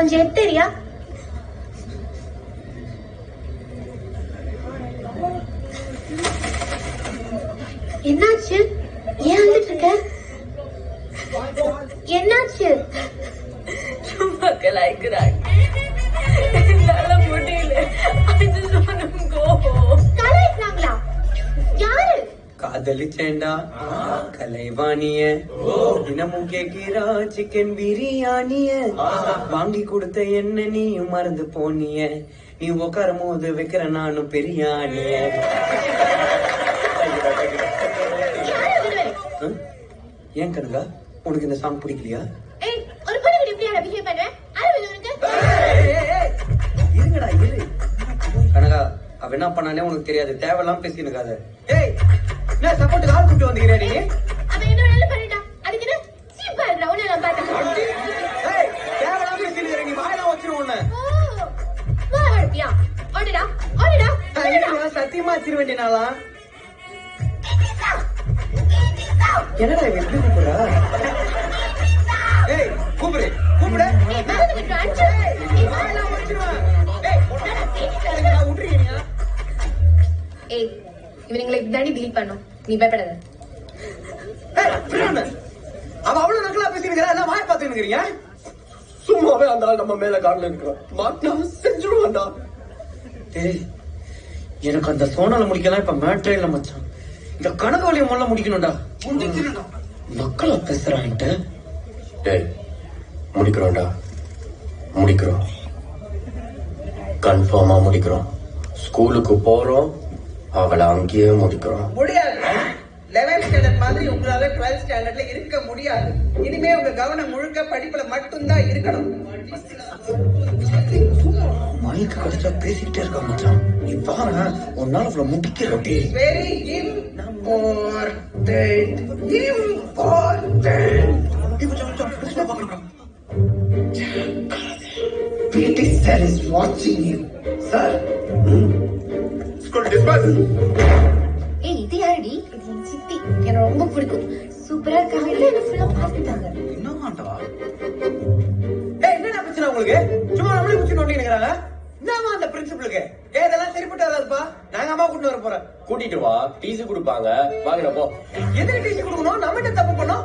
கொஞ்சம் எட்டரியா? என்னாச்சு? ஏன் அழுதுட்டு இருக்க? என்னாச்சு? சும்மா கலாய்க்கிறாங்க. என்னால முடியல. I just want to go. கலாய்க்கிறாங்களா? யாரு? காதலிச்சேண்டா கலைவாணிய, தினமும் கேட்கிறா சிக்கன் பிரியாணிய, வாங்கி கொடுத்த என்ன நீயும் மறந்து போனிய, நீ உட்காரும் போது வைக்கிற நானும் பிரியாணிய. ஏன் கனகா, உனக்கு இந்த சாங் பிடிக்கலையா? ஒரு பொண்ணு இப்படியா பிஹேவ் பண்ணுவேன்? இருங்கடா இரு. கனகா, அவ என்ன பண்ணானே உனக்கு தெரியாது, தேவையெல்லாம் பேசிட்டு இருக்காத. ஏய், என்ன சப்போர்ட் கால் கூப்பிட்டு வந்தீங்க நீ? அவன் என்ன வேணாலும் பண்ணிட்டா, அதுக்கு என்ன சீப்பா இருக்கா? உன்னை நான் பார்த்தேன். ஏய், தேவையெல்லாம் பேசிட்டு இருக்க, நீ வாயில வச்சிரு உன்னை. வா ஹர்பியா, ஓடுடா ஓடுடா. சத்தியமா வச்சிர வேண்டியனாலா? என்னடா எப்படி கூப்பிடுறா? ஏய், கூப்பிடு கூப்பிடு. ஏய், இவனுங்களை இப்படி டிலீட் பண்ணும், நீ பயப்படாத. அவ அவ்வளவு நக்கலா பேசிருக்கிறா, என்ன வாய் பாத்துக்கிறீங்க? சும்மாவே அந்த ஆள் நம்ம மேல கார்ல இருக்கிறான். மாட்டினா செஞ்சுருவான்டா. ஏய், எனக்கு அந்த சோனால முடிக்கலாம் இப்ப மேட்ரே இல்ல மச்சான். இந்த கனகவலியம் முள்ள முடிக்கணும்டா. மக்களா பேசுறான்ட்டு. டேய், முடிக்கிறோம்டா, முடிக்கிறோம், கன்ஃபார்மா முடிக்கிறோம். ஸ்கூலுக்கு போறோம், அவளை அங்கேயே முடிக்கிறோம். முடியாது. 11th ஸ்டாண்டர்ட் மாதிரி உங்களால 12th ஸ்டாண்டர்ட்ல இருக்க முடியாது. இனிமே உங்க கவனம் முழுக்க படிப்புல மட்டும்தான் இருக்கணும். மைக்கு கிடைச்சா பேசிக்கிட்டே இருக்கா மச்சான். நீ பாரு, உன்னால அவளை முடிக்கிறோம். Very important. PT sir is watching you. Sir. School டிஸ்பாஸ். ஏய், இது யாரடி? இது என் சித்தி, எனக்கு ரொம்ப பிடிக்கும். சூப்பரா இருக்காங்க. என்ன ஃபுல்லா பாத்துட்டாங்க. என்னமாண்டா? ஏய், என்னடா பிரச்சனை உங்களுக்கு? சும்மா நம்மளே குச்சி நோண்டி நிக்கறாங்க. என்னமா அந்த பிரின்சிபலுக்கு? ஏய், இதெல்லாம் சரிப்பட்டு வராதுப்பா. நாங்க அம்மா கூட்டிட்டு வர போறோம். கூட்டிட்டு வா, டிசி கொடுப்பாங்க. வாங்கின போ. எதுக்கு டீசி கொடுக்கணும்? நம்ம என்ன தப்பு பண்ணோம்?